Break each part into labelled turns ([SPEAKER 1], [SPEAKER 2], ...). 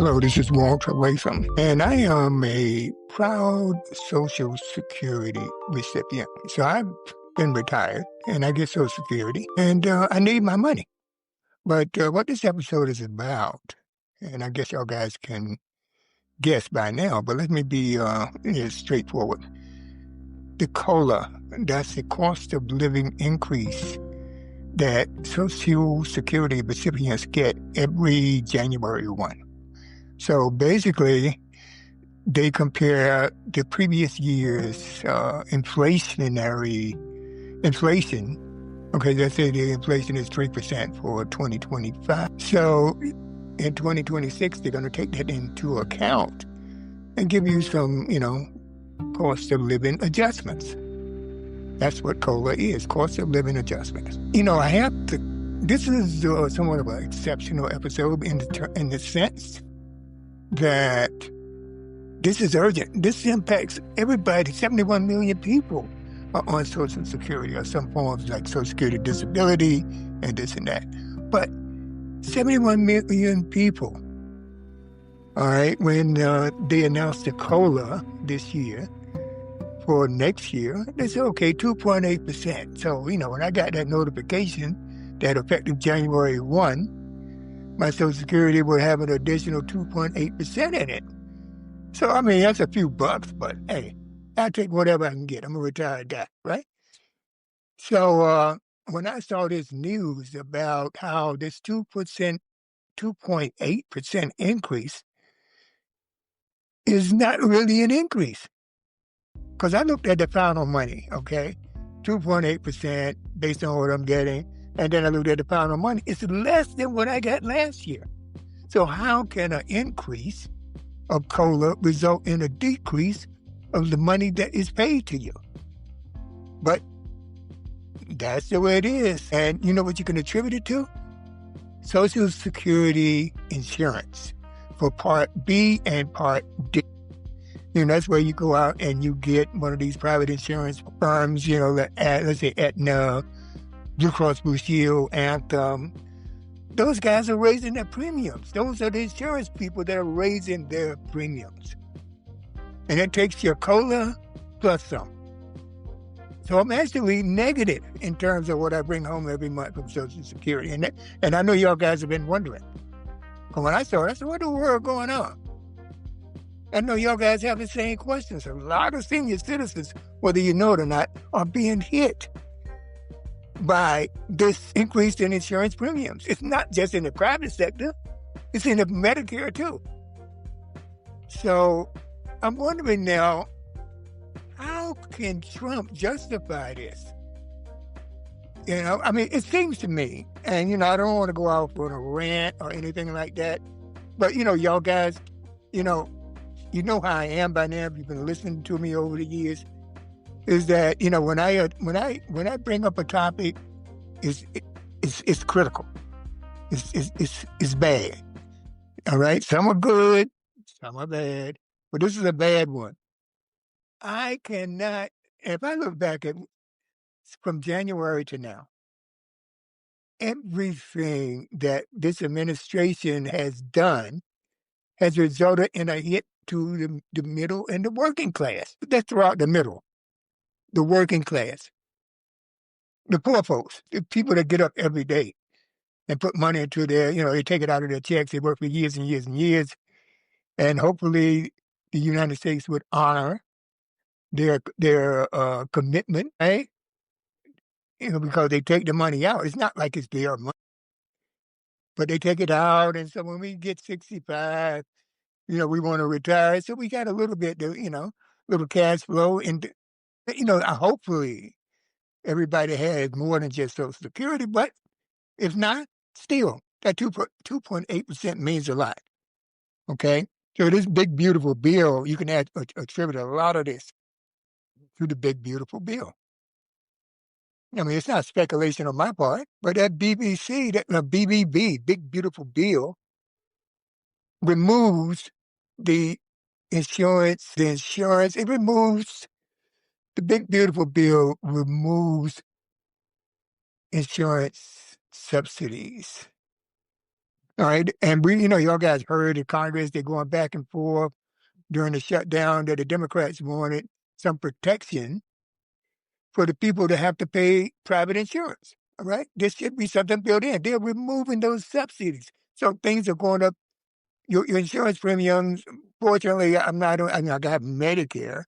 [SPEAKER 1] Hello, this is Walter Latham, and I am a proud Social Security recipient. So I've been retired, and I get Social Security, and I need my money. But what this episode is about, and I guess y'all guys can guess by now, but let me be straightforward. The COLA, that's the cost of living increase that Social Security recipients get every January 1. So basically, they compare the previous year's inflation. Okay, let's say the inflation is 3% for 2025. So in 2026, they're going to take that into account and give you some, cost of living adjustments. That's what COLA is, cost of living adjustments. This is somewhat of an exceptional episode in the sense that this is urgent. This impacts everybody. 71 million people are on Social Security or some forms like Social Security disability and this and that. But 71 million people, all right, when they announced the COLA this year for next year, they said, okay, 2.8%. So, when I got that notification that effective January 1, my Social Security will have an additional 2.8% in it. So, that's a few bucks, but hey, I'll take whatever I can get. I'm a retired guy, right? So, when I saw this news about how this 2.8% increase is not really an increase, because I looked at the final money, okay? 2.8% based on what I'm getting, and then I looked at the final money. It's less than what I got last year. So how can an increase of COLA result in a decrease of the money that is paid to you? But that's the way it is. And you know what you can attribute it to? Social Security insurance for Part B and Part D. That's where you go out and you get one of these private insurance firms, let's say Aetna, Blue Cross Blue Shield, Anthem. Those guys are raising their premiums. Those are the insurance people that are raising their premiums. And it takes your COLA plus some. So I'm actually negative in terms of what I bring home every month from Social Security. And I know y'all guys have been wondering. But when I saw it, I said, what in the world going on? I know y'all guys have the same questions. A lot of senior citizens, whether you know it or not, are being hit by this increase in insurance premiums. It's not just in the private sector, it's in the Medicare too. So I'm wondering now, how can Trump justify this? It seems to me, and I don't want to go out on a rant or anything like that, but y'all guys, you know how I am by now. You've been listening to me over the years. Is that when I bring up a topic, it's critical. It's bad. All right, some are good, some are bad, but this is a bad one. I cannot. If I look back at from January to now, everything that this administration has done has resulted in a hit to the middle and the working class. That's throughout the middle, the working class, the poor folks, the people that get up every day and put money into their, they take it out of their checks. They work for years and years and years. And hopefully the United States would honor their commitment, right? Because they take the money out. It's not like it's their money, but they take it out. And so when we get 65, we want to retire. So we got a little bit, little cash flow. And, hopefully everybody has more than just Social Security. But if not, still, that 2.8% means a lot. Okay? So this big, beautiful bill, you can attribute a lot of this to the big, beautiful bill. It's not speculation on my part, but that BBB, big, beautiful bill, removes the insurance. It removes, the big, beautiful bill removes insurance subsidies. All right. And y'all guys heard in Congress, they're going back and forth during the shutdown that the Democrats wanted some protection for the people to have to pay private insurance. All right. There should be something built in. They're removing those subsidies. So things are going up. Your insurance premiums, fortunately, I got Medicare,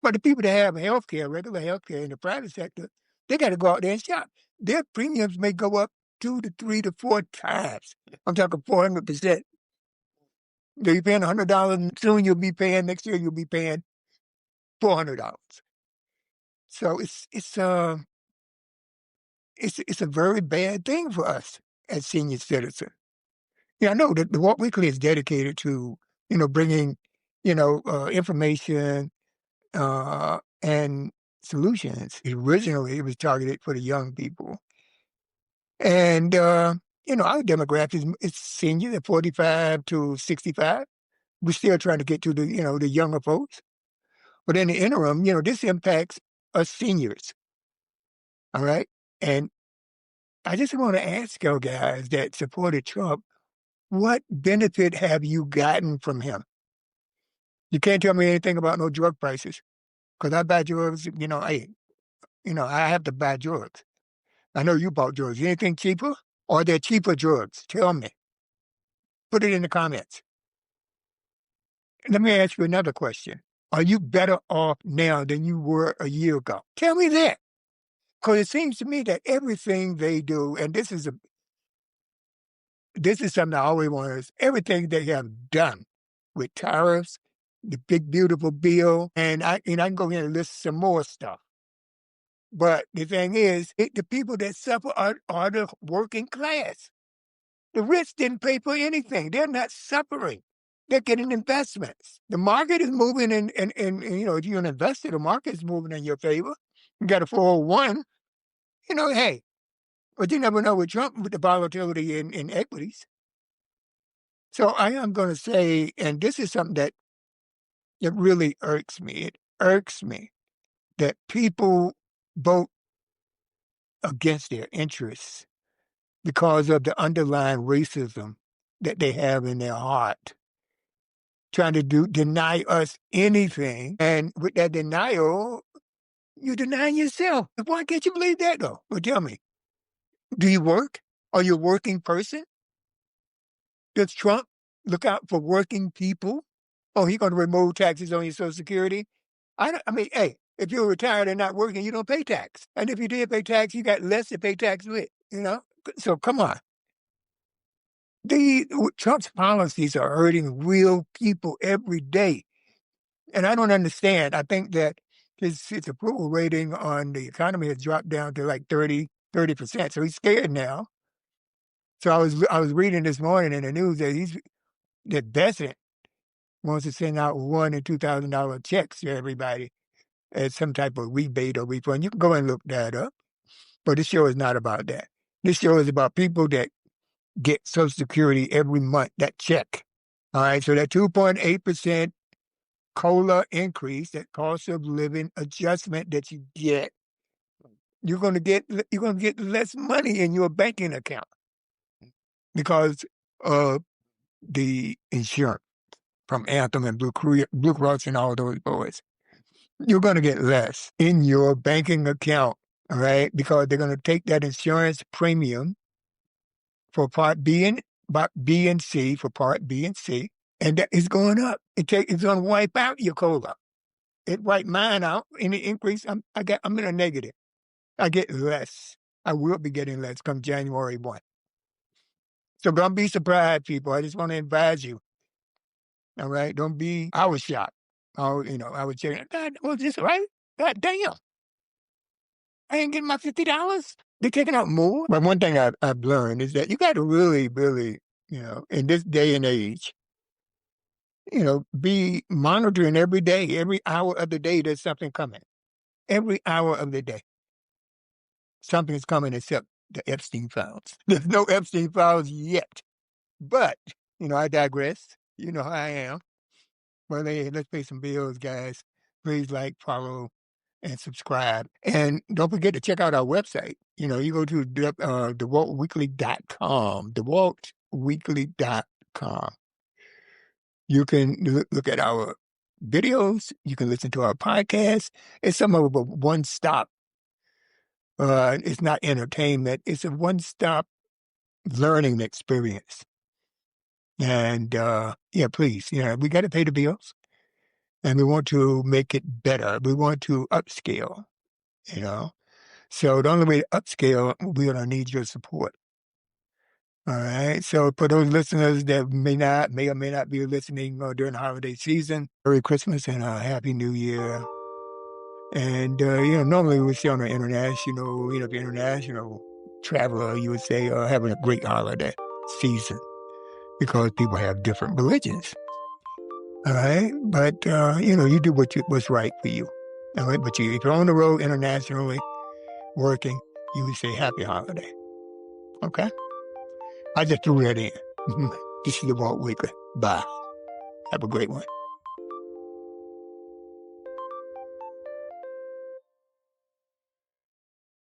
[SPEAKER 1] but the people that have health care, regular health care in the private sector, they got to go out there and shop. Their premiums may go up 2 to 3 to 4 times. I'm talking 400%. You're paying $100, and soon you'll be paying, next year you'll be paying $400. So it's a very bad thing for us as senior citizens. Yeah, I know that the Walk Weekly is dedicated to, bringing, information and solutions. Originally, it was targeted for the young people. And, our demographic is senior, 45 to 65. We're still trying to get to the younger folks. But in the interim, this impacts us seniors. All right. And I just want to ask you guys that supported Trump, what benefit have you gotten from him? You can't tell me anything about no drug prices because I buy drugs, I have to buy drugs. I know you bought drugs. Anything cheaper? Or are there cheaper drugs? Tell me. Put it in the comments. Let me ask you another question. Are you better off now than you were a year ago? Tell me that. Because it seems to me that everything they do, and this is something I always want is everything they have done with tariffs, the big beautiful bill, and I can go here and list some more stuff. But the thing is, the people that suffer are the working class. The rich didn't pay for anything. They're not suffering. They're getting investments. The market is moving and if you're an investor, the market is moving in your favor. You got a 401, hey, but you never know with Trump with the volatility in equities. So I am going to say, and this is something that it really irks me. It irks me that people vote against their interests because of the underlying racism that they have in their heart, trying to deny us anything. And with that denial, you deny yourself. Why can't you believe that though? Well, tell me, do you work? Are you a working person? Does Trump look out for working people? Oh, he's going to remove taxes on your Social Security? Hey, if you're retired and not working, you don't pay tax. And if you did pay tax, you got less to pay tax with. So come on. Trump's policies are hurting real people every day. And I don't understand. I think that his approval rating on the economy has dropped down to like 30%. So he's scared now. So I was reading this morning in the news that that Besant wants to send out $1,000 and $2,000 checks to everybody as some type of rebate or refund. You can go and look that up. But this show is not about that. This show is about people that get Social Security every month, that check. All right. So that 2.8% COLA increase, that cost of living adjustment that you get, you're going to get less money in your banking account because of the insurance from Anthem and Blue Cross and all those boys. You're going to get less in your banking account, all right? Because they're going to take that insurance premium for Part B and C, for Part B and C, and that is going up. It's going to wipe out your COLA. It wiped mine out. Any increase, I'm in a negative. I get less. I will be getting less come January 1. So don't be surprised, people. I just want to advise you. All right. Don't be, I was shocked. I was checking, God, was this right? God damn. I ain't getting my $50. They're taking out more. But one thing I've learned is that you got to really, really, in this day and age, be monitoring every day, every hour of the day, there's something coming. Every hour of the day, something's coming except the Epstein files. There's no Epstein files yet. But, I digress. You know how I am. Well, hey, let's pay some bills, guys. Please like, follow, and subscribe. And don't forget to check out our website. You go to thewaltweekly.com. thewaltweekly.com. You can look at our videos. You can listen to our podcast. It's some of a one-stop. It's not entertainment. It's a one-stop learning experience. And yeah, please, we got to pay the bills, and we want to make it better. We want to upscale, you know. So the only way to upscale, we're gonna need your support. All right. So for those listeners that may or may not be listening during the holiday season, Merry Christmas and a Happy New Year. And normally we say on the international, if you're international traveler, you would say having a great holiday season because people have different religions. All right. But you do what's right for you. All right. But if you're on the road internationally working, you would say Happy Holiday. Okay. I just threw that in. This is the Walt Weekly. Bye. Have a great one.